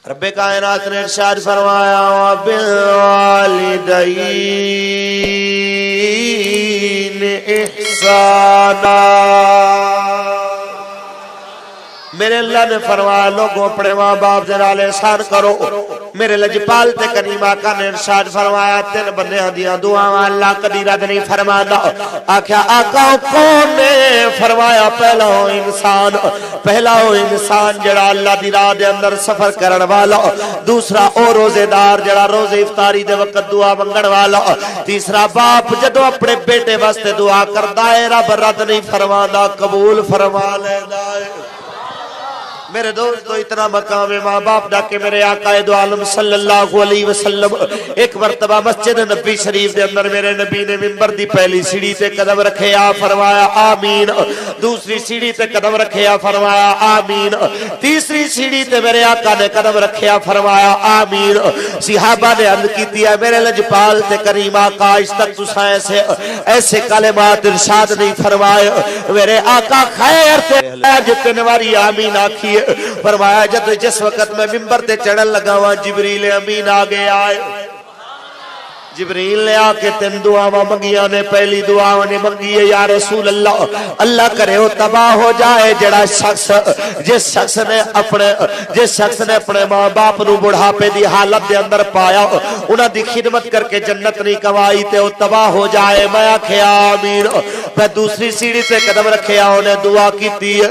رب کائنات نے ارشاد فرمایا وبالوالدین احسانا۔ میرے اللہ نے فرمایا لوگوں اپنے ماں باپ دے نال احسان کرو۔ میرے لجپال تے کریم آقا نے ارشاد فرمایا تین بندیاں دیاں دعاواں اللہ کدی رد نہیں فرماندا۔ آکھیا آقا کون نے؟ فرمایا پہلا ہو انسان، پہلا ہو انسان جڑا اللہ دی راہ دے اندر سفر کرن والا، دوسرا او روزے دار جڑا روزے افطاری دے وقت دعا منگن والا، تیسرا باپ جدوں اپنے بیٹے واسطے دعا کردا ہے رب رد نہیں فرماندا قبول فرما لیندا ہے۔ میرے دوستو اتنا مقام ماں باپ دا کہ میرے آقا دو عالم صلی اللہ علیہ وسلم ایک مرتبہ مسجد نبی شریف دے اندر میرے نبی نے منبر دی پہلی سیڑھی تے قدم رکھے آ فرمایا آمین، دوسری سیڑھی تے قدم رکھے آ فرمایا آمین، تیسری سیڑھی تے میرے آقا نے قدم رکھے آ فرمایا آمین۔ صحابہ نے عرض کی دیا میرے لجپال تے کریم آقا اس تک تساں ایسے کلمات ارشاد نہیں فرمائے۔ میرے آقا خیر تے جتنے واری آمین آکھی فرمایا جس وقت میں منبر تے چڑھن لگا ہوا جبریل امین آگے آئے۔ جبریل نے آکے تین دعاواں منگیاں نے، پہلی دعا نے منگی ہے یا رسول اللہ اللہ کرے وہ تباہ ہو جائے جڑا شخص جس شخص نے اپنے ماں باپ نو بڑھاپے دی حالت دے اندر پایا انہاں دی خدمت کر کے جنت نہیں کمائی تے وہ تباہ ہو جائے۔ میں آکھیا آمین۔ میں دوسری سیڑھی سے قدم رکھیا انہیں دعا کیتی ہے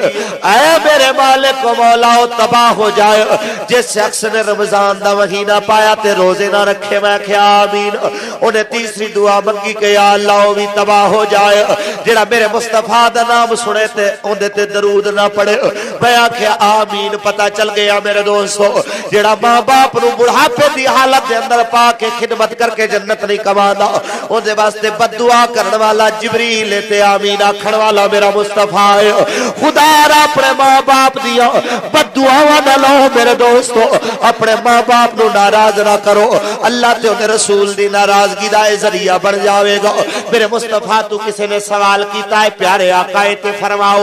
اے میرے مالک و مولا وہ تباہ ہو جائے جس شخص نے رمضان دا مہینہ پایا تے روزے نہ رکھے۔ میں آکھیا آمین۔ انہیں تیسری دعا منگی کہ یا اللہ وہ بھی تباہ ہو جائے جڑا میرے مصطفیٰ دا نام سنے تے اندے تے درود نہ پڑے۔ میں آکھیا آمین۔ پتہ چل گیا میرے دوستو جڑا ماں باپ نو بڑھاپے دی حالت دے اندر پا کے خدمت کر کے جنت نہیں کماندا اندے واسطے بد دعا کرن والا جبریل تے آمین آکھن والا میرا مصطفیٰ ہے۔ خدا را اپنے ماں باپ دیا بد دعاواں نہ لو میرے دوستو، اپنے ماں باپ نو ناراض نہ کرو، اللہ تے اندے رسول دی ناراضگی دا ذریعہ بن جاوے گا۔ میرے مصطفیٰ تو کسی نے سوال کیتا ہے پیارے آقا تے فرماؤ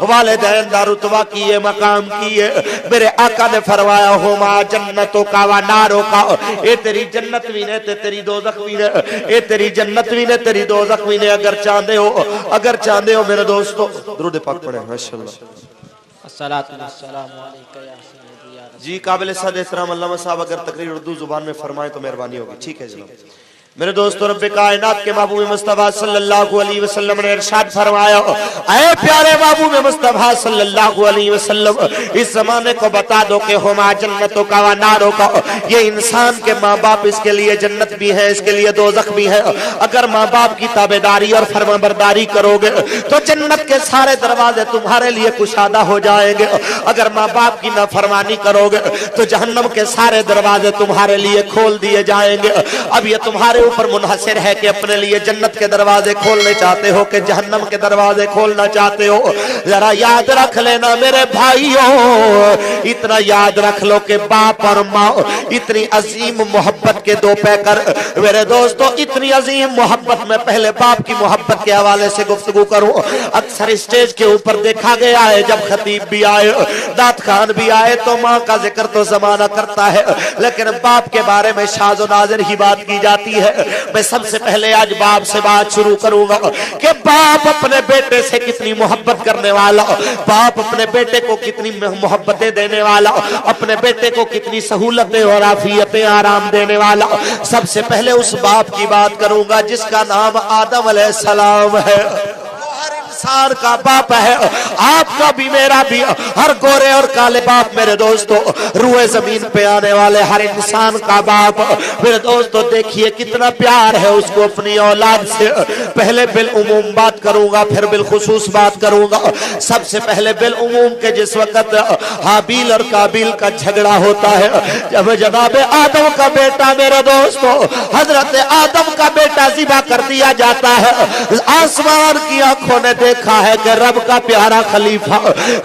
والدین دا رتبہ کیے مقام کیے؟ میرے آقا نے فرمایا ہما جنتوں کا و ناروں کا، اے تیری جنت بھی نے تے تیری دوزخ بھی نے، اے تیری جنت بھی نے تیری دوزخ بھی نے۔ اگر چاہتے ہو میرے دوستو درود پاک پڑھیں ماشاءاللہ۔ الصلاۃ والسلام علیکہ یا سیدی یا رسول۔ جی قابل صد احترام علامہ صاحب اگر تقریر اردو زبان میں فرمائیں تو مہربانی ہوگی۔ ٹھیک ہے جناب۔ میرے دوستو رب کائنات کے محبوب مصطفیٰ صلی اللہ علیہ وسلم نے ارشاد فرمایا اے پیارے محبوب مصطفیٰ صلی اللہ علیہ وسلم اس زمانے کو بتا دو کہ ہما جنتوں کا و ناروں کا، یہ انسان کے ماں باپ اس کے لیے جنت بھی ہے اس کے لیے دوزخ بھی ہے۔ اگر ماں باپ کی تابعداری اور فرمانبرداری کرو گے تو جنت کے سارے دروازے تمہارے لیے کشادہ ہو جائیں گے، اگر ماں باپ کی نافرمانی کرو گے تو جہنم کے سارے دروازے تمہارے لیے کھول دیے جائیں گے۔ اب یہ تمہارے اوپر منحصر ہے کہ اپنے لیے جنت کے دروازے کھولنے چاہتے ہو کہ جہنم کے دروازے کھولنا چاہتے ہو۔ ذرا یاد رکھ لینا میرے بھائیوں، اتنا یاد رکھ لو کہ باپ اور ماں اتنی عظیم محبت کے دو پیکر۔ میرے دوستو اتنی عظیم محبت میں پہلے باپ کی محبت کے حوالے سے گفتگو کروں۔ اکثر اسٹیج کے اوپر دیکھا گیا ہے جب خطیب بھی آئے دات خان بھی آئے تو ماں کا ذکر تو زمانہ کرتا ہے لیکن باپ کے بارے میں شاذ و نادر ہی بات کی جاتی ہے۔ میں سب سے پہلے آج باپ سے بات شروع کروں گا کہ باپ اپنے بیٹے سے کتنی محبت کرنے والا، باپ اپنے بیٹے کو کتنی محبتیں دینے والا، اپنے بیٹے کو کتنی سہولتیں اور عافیتیں آرام دینے والا۔ سب سے پہلے اس باپ کی بات کروں گا جس کا نام آدم علیہ السلام ہے۔ انسان کا باپ ہے، آپ کا بھی میرا بھی، ہر گورے اور کالے باپ میرے دوستو، روئے زمین پہ آنے والے ہر انسان کا باپ میرے دوستو دیکھیے کتنا پیار ہے اس کو اپنی اولاد سے۔ پہلے بالعموم بات کروں گا پھر بالخصوص بات کروں گا۔ سب سے پہلے بالعموم کے جس وقت حابیل اور قابیل کا جھگڑا ہوتا ہے جب جناب آدم کا بیٹا میرے دوستو حضرت آدم کا بیٹا ذبح کر دیا جاتا ہے، آسمان کی آنکھوں نے देखा है कि रब का प्यारा खलीफा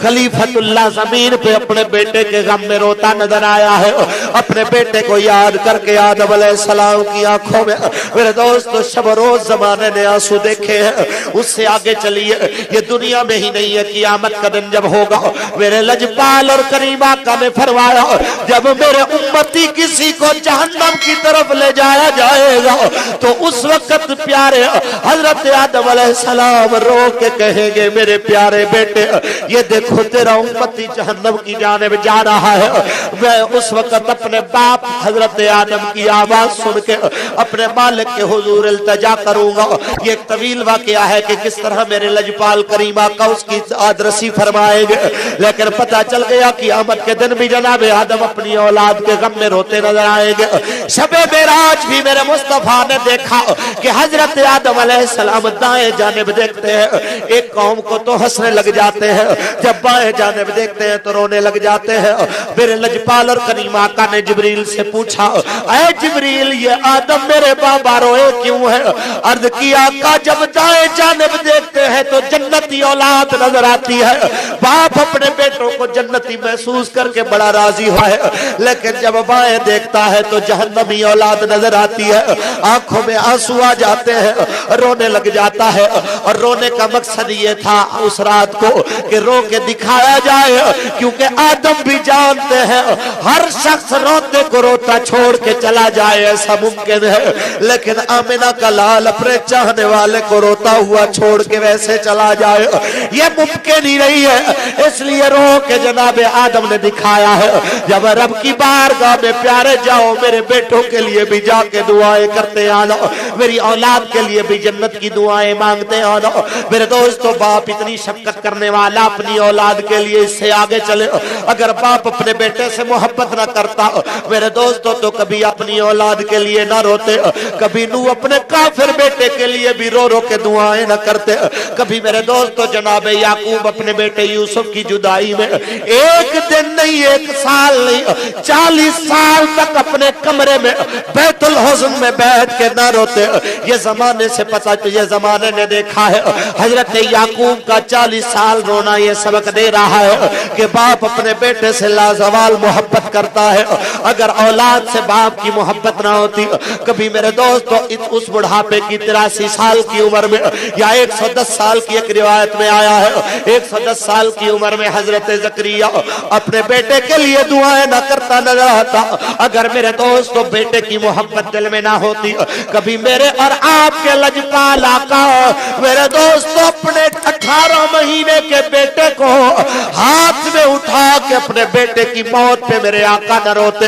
खलीफतुल्लाह जमीन पे अपने बेटे के गम में रोता नजर आया है। अपने बेटे को याद करके आदम अलैहिस्सलाम की आंखों में मेरे दोस्तों शब रोज जमाने ने आंसू देखे हैं। उससे आगे चलिए, ये दुनिया में ही नहीं है, क़यामत का दिन जब होगा, मेरे लजपाल और करीम आका ने फरमाया जब मेरे उम्मती किसी को जहन्नम की तरफ ले जाया जाएगा तो उस वक्त प्यारे हजरत आदम अलैहिस्सलाम रो के कहेंगे मेरे प्यारे बेटे ये देखो तेरा उम्मती जहन्नम की जानिब जा रहा है। मैं उस वक्त अपने बाप हजरत आदम की आवाज सुन के अपने मालिक के हुजूर इल्तिजा करूंगा। ये एक तवील वाकया है कि किस तरह मेरे लजपाल करीम आका उसकी आदरसी फरमाएंगे। लेकिन पता चल गया कि क़यामत के दिन भी जनाब आदम अपनी औलाद के गम में रोते नजर आएंगे। शबे मेराज भी मेरे मुस्तफा ने देखा कि हजरत आदम अलैहिस्सलाम दाएं जानिब देखते हैं, एक कौम को तो हंसने लग जाते हैं, जब बाएं जानिब देखते हैं तो रोने लग जाते हैं। मेरे लजपाल और करीम आका ने जिब्रील से पूछा ऐ जिब्रील ये आदम मेरे बाबा रोए क्यों है? अर्ज किया आका जब दाएं जानिब देखते हैं तो जन्नती औलाद नजर आती है। बाप अपने बेटों को जन्नती महसूस करके बड़ा राजी हुआ है, लेकिन जब बाएं देखता है तो जहन्नमी औलाद नजर आती है। आंखों में आंसू आ जाते हैं, रोने लग जाता है। और रोने का मकसद ये था उस रात को कि रो के दिखाया जाए, क्योंकि आदम भी जानते हैं हर शख्स रोते को रोता छोड़ के चला जाए ऐसा मुमकिन है, लेकिन आमिना का लाल अपने चाहने वाले को रोता हुआ छोड़ के वैसे चला जाए ये मुमकिन ही नहीं है। इसलिए रो के जनाब आदम ने दिखाया है जब रब की बारगाह में प्यारे जाओ मेरे बेटों के लिए भी जाके दुआएं करते आना, मेरी औलाद के लिए भी जन्नत की दुआएं मांगते आना। मेरे दोस्तों बाप इतनी शफकत करने वाला अपनी औलाद के लिए इससे आगे चले। अगर बाप अपने बेटे से मोहब्बत ना करता मेरे दोस्तों तो कभी अपनी औलाद के लिए ना रोते, कभी नू अपने काफिर बेटे के लिए भी रो रो के दुआएं ना करते। कभी मेरे दोस्तों जनाब याकूब अपने बेटे यूसुफ की जुदाई में एक दिन नहीं एक साल नहीं 40 साल तक अपने कमरे में बैतुल हुज़्न में बैठ के ना रोते। ये जमाने से पता, ये जमाने ने देखा है हजरत याकूब का 40 साल रोना ये सबक दे रहा है कि बाप अपने बेटे से लाजवाल मोहब्बत करता है। अगर औलाद से बाप की मोहब्बत ना होती, कभी मेरे दोस्तों उस बुढ़ापे की 83 साल की उम्र में या 110 साल की एक रिवायत में आया है 110 साल की उम्र में हजरत ज़करिया अपने बेटे के लिए दुआएं ना करता नजर आता। अगर मेरे दोस्तों बेटे की मोहब्बत दिल में ना होती, कभी मेरे और आपके लजपाल आका मेरे दोस्तों अपने 18 महीने के बेटे को हाथ में उठा के अपने बेटे की मौत पे मेरे आका न रोते।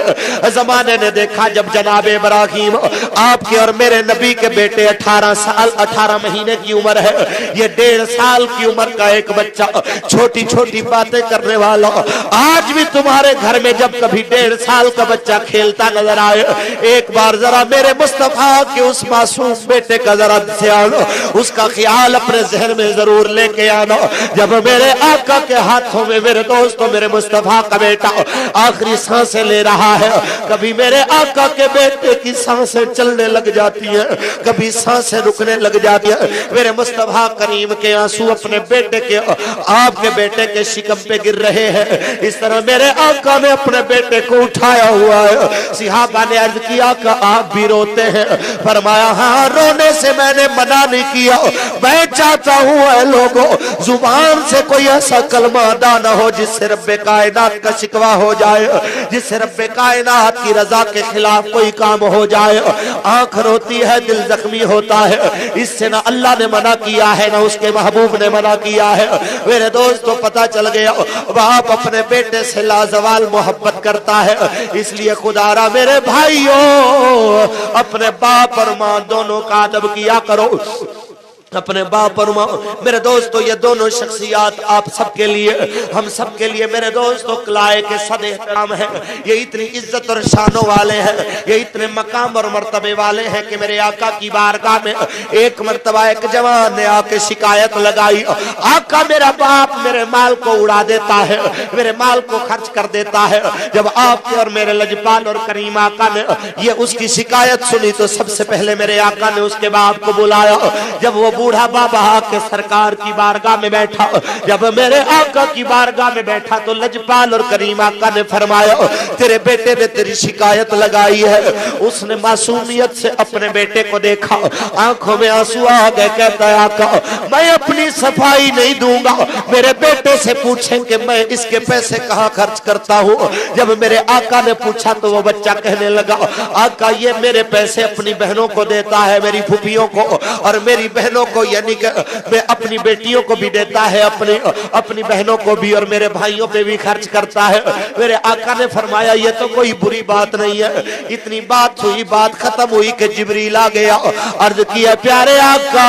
जमाने ने देखा जब जनाब इब्राहिम आपके और मेरे नबी के बेटे 18 महीने की उम्र है, ये 1.5 साल की उम्र का एक बच्चा छोटी छोटी बातें करने वाला, आज भी तुम्हारे घर में जब कभी 1.5 साल का बच्चा खेलता नजर आए, एक बार जरा मेरे मुस्तफा के उस मासूम बेटे का जरा ध्यान, उसका ख्याल अपने जहन में जरूर लेके आना। जब मेरे आका के हाथों में मेरे दोस्तों मेरे मुस्तफा का बेटा आखिरी सांसें ले रहा है, कभी मेरे आका के बेटे की सांसें चलने लग जाती है, कभी सांसें रुकने लग जाती है। मेरे मुस्तफा करीम के आंसू अपने बेटे के आपके बेटे के शिकम पे गिर रहे हैं। इस तरह मेरे आका ने अपने बेटे को उठाया हुआ है। सिहाबा ने अर्ज किया कि आप भी रोते हैं? फरमाया हाँ, रोने से मैंने मना नहीं किया, मैं चाहता हूँ ऐ लोगों जुबान से कोई ऐसा कलमा अदा न हो जिससे रब्बे कायनात का शिकवा हो जाए, जिससे रब्बे कायनात की रजा के खिलाफ कोई काम हो जाए। आंख रोती है, दिल जख्मी होता है, इससे ना अल्लाह ने मना किया है ना उसके महबूब ने मना किया है। मेरे दोस्तों पता चल गया बाप अपने बेटे से लाजवाल मोहब्बत करता है, इसलिए खुदारा मेरे भाइयों अपने बाप और माँ दोनों का अदब किया करो। अपने बाप और माँ मेरे दोस्तों ये दोनों शख्सियात आप सबके लिए हम सबके लिए मेरे दोस्तों लाए के सदे एहतराम है। ये इतनी इज्जत और शानों वाले हैं, ये इतने मकाम और मर्तबे वाले हैं कि मेरे आका की बारगाह में एक मर्तबा एक जवान ने आके शिकायत लगाई, आका मेरा बाप मेरे माल को उड़ा देता है, मेरे माल को खर्च कर देता है। जब आपके और मेरे लजपाल और करीम आका ने ये उसकी शिकायत सुनी तो सबसे पहले मेरे आका ने उसके बाप को बुलाया। जब वो बूढ़ा बाबा के सरकार की बारगाह में बैठा। जब मेरे आका की बारगाह में बैठा तो लजपाल और करीम आका ने फरमाया तेरे बेटे ने तेरी शिकायत लगाई है। उसने मासूमियत से अपने बेटे को देखा, आंखों में आंसू आ गए। कहता है आका मैं अपनी सफाई नहीं दूंगा, मेरे बेटे से पूछें कि मैं इसके पैसे कहाँ खर्च करता हूँ। जब मेरे आका ने पूछा तो वो बच्चा कहने लगा आका ये मेरे पैसे अपनी बहनों को देता है, मेरी फूफियों को और मेरी बहनों को, यानी कि मैं अपनी बेटियों को भी देता है, अपनी बहनों को भी और मेरे भाइयों पे भी खर्च करता है। मेरे आका ने फरमाया ये तो कोई बुरी बात नहीं है। इतनी बात हुई, बात खत्म हुई कि जिब्रील आ गया। अर्ज किया प्यारे आका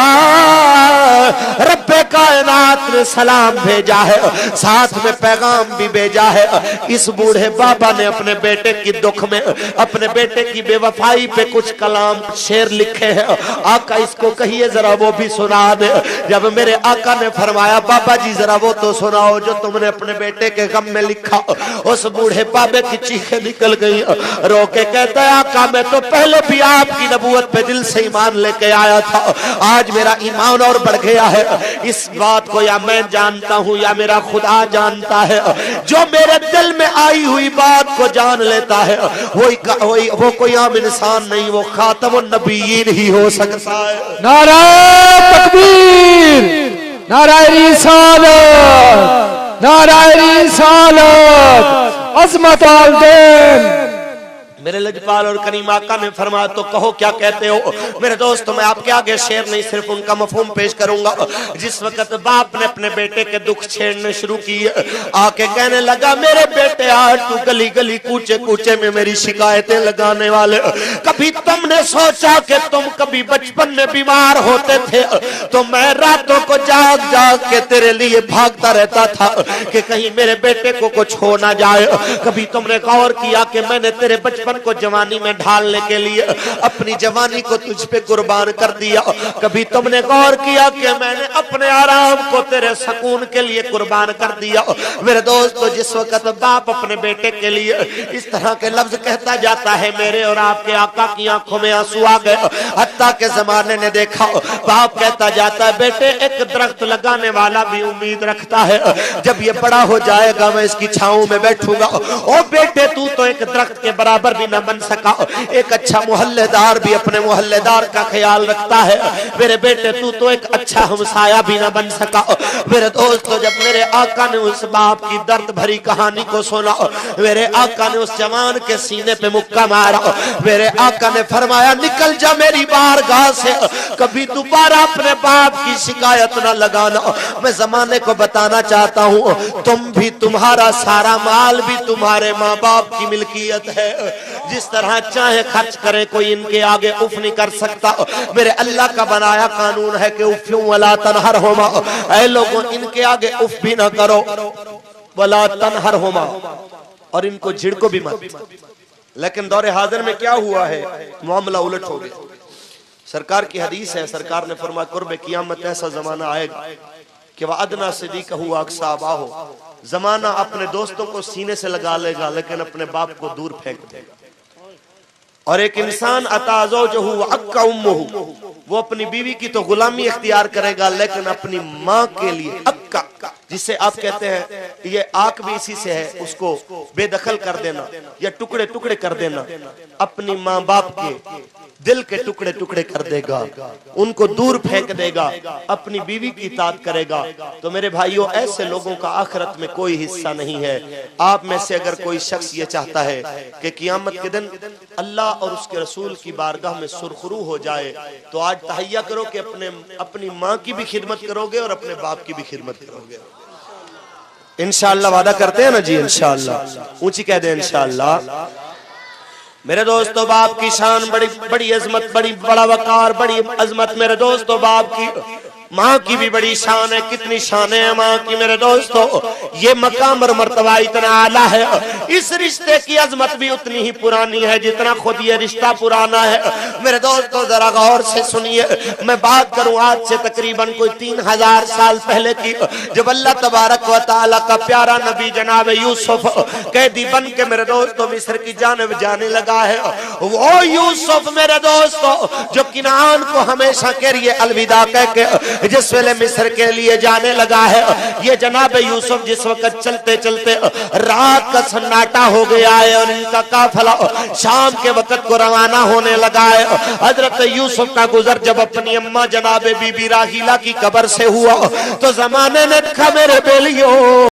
रब्बे कायनात ने सलाम भेजा है, साथ में पैगाम भी भेजा है। इस बूढ़े बाबा ने अपने बेटे की दुख में, अपने बेटे की बेवफाई पे कुछ कलाम शेर लिखे हैं, आका इसको कहिए जरा वो भी सुना दे। जब मेरे आका ने फरमाया बाबा जी जरा वो तो सुनाओ जो तुमने अपने बेटे के गम में लिखा। उस बूढ़े बाबे की चीखें निकल गई, रो के कहता है आका मैं तो पहले भी आपकी नबूवत पे दिल से ईमान लेके आया था, आज मेरा ईमान और बढ़ गया है। इस बात को या मैं जानता हूँ या मेरा खुदा जानता है, जो मेरे दिल में आई हुई बात को जान लेता है वो कोई आम इंसान नहीं, वो खातमुन नबीयीन ही हो सकता है। नारा तकबीर, नारा रिसालत, नारा रिसालत, अज़मत आल दिन। मेरे लजपाल और करीम आका ने फरमाया तो कहो क्या कहते हो। मेरे दोस्तों मैं आपके आगे शेर नहीं सिर्फ उनका मफहूम पेश करूंगा। जिस वक्त बाप ने अपने बेटे के दुख छेड़ने शुरू किए, आके कहने लगा मेरे बेटे आज तू गली गली कूचे कूचे में मेरी शिकायतें लगाने वाले। कभी तुमने सोचा कि तुम कभी बचपन में बीमार होते थे तो मैं रातों को जाग जाग के तेरे लिए भागता रहता था कि कहीं मेरे बेटे को कुछ हो ना जाए। कभी तुमने गौर किया कि मैंने तेरे बचपन को जवानी में ढालने के लिए अपनी जवानी को तुझ पे कुर्बान कर दिया। कभी तुमने गौर किया कि मैंने अपने आराम को तेरे सुकून के लिए कुर्बान कर दिया। मेरे दोस्तों जिस वक्त बाप अपने बेटे के लिए इस तरह के लफ्ज कहता जाता है, मेरे और आपके आका की आंखों में आंसू आ गए। हत्ता के जमाने ने देखा बाप कहता जाता है बेटे एक दरख्त लगाने वाला भी उम्मीद रखता है, जब ये बड़ा हो जाएगा मैं इसकी छांव में बैठूंगा। ओ बेटे तू तो एक दरख्त के बराबर भी न बन सका, एक अच्छा मोहल्लेदार भी अपने मोहल्लेदार का ख्याल रखता है। मेरे बेटे तू तो एक अच्छा हमसाया भी न बन सका। मेरे दोस्तों जब मेरे आका ने उस बाप की दर्द भरी कहानी को सुना, मेरे आका ने उस जवान के सीने पे मुक्का मारा। मेरे आका ने फरमाया निकल जा मेरी बारगाह से, कभी दोबारा अपने बाप की शिकायत न लगाना। मैं जमाने को बताना चाहता हूँ तुम भी, तुम्हारा सारा माल भी तुम्हारे माँ बाप की मिल्कियत है। जिस तरह चाहे खर्च करे कोई इनके आगे उफ नहीं कर सकता। मेरे अल्लाह का बनाया कानून है कि उफ़्यूं वला तनहरहुमा, ऐ लोगों इनके आगे उफ भी ना करो, वला तनहरहुमा, और इनको झिड़को भी मत। लेकिन दौरे हाजिर में क्या हुआ है, मामला उलट हो गया। सरकार की हदीस है, सरकार ने फरमाया कुर्बे क़यामत ऐसा जमाना आएगा कि वह अदना सिद्दीक़हु अक़सा अबाहु, जमाना अपने दोस्तों को सीने से लगा लेगा लेकिन अपने बाप को दूर फेंक देगा। और एक इंसान अताज़ौजहु व अक्का उम्मुहु, वो अपनी बीवी की तो गुलामी इख्तियार करेगा लेकिन अपनी माँ के लिए अक्का, जिसे आप कहते हैं ये आंख भी इसी से है, उसको बेदखल कर देना या टुकड़े टुकड़े कर देना, अपनी माँ बाप के दिल के टुकड़े टुकड़े कर देगा, उनको दूर फेंक देगा, अपनी बीवी की इताअत करेगा। तो मेरे भाइयों ऐसे लोगों का आखिरत में कोई हिस्सा नहीं है। आप में से अगर कोई शख्स ये चाहता है कि क़यामत के दिन अल्लाह और उसके रसूल की बारगाह में सुरखरू हो जाए तो आज तहैया करो कि अपनी माँ की भी खिदमत करोगे और अपने बाप की भी खिदमत करोगे। इंशाअल्लाह वादा करते हैं ना जी, इंशाअल्लाह ऊंची कह दे इंशाअल्लाह। मेरे दोस्तों बाप की शान बड़ी बड़ी अजमत, बड़ा वकार, बड़ी अजमत मेरे दोस्तों बाप की। ماں کی بھی بڑی شان ہے. کتنی شان ہے ماں کی میرے دوستو. یہ مقام اور مرتبہ اتنا اعلیٰ ہے, اس رشتے کی عظمت بھی اتنی ہی پرانی ہے جتنا خود یہ رشتہ پرانا ہے. میرے دوستو ذرا غور سے سنیے, میں بات کروں آج سے تقریباً کوئی 3000 سال پہلے کی, جب اللہ تبارک و تعالیٰ کا پیارا نبی جناب یوسف قیدی بن کے میرے دوستو مصر کی جانب جانے لگا ہے. وہ یوسف میرے دوستو جو کنعان کو ہمیشہ کے لیے الوداع کہہ کے جس ویلے مصر کے لیے جانے لگا ہے, یہ جناب یوسف جس وقت چلتے چلتے رات کا سناٹا ہو گیا ہے اور ان کا قافلہ شام کے وقت کو روانہ ہونے لگا ہے. حضرت یوسف کا گزر جب اپنی اماں جناب بی بی راحیلہ کی قبر سے ہوا تو زمانے نے کہا میرے بیلیوں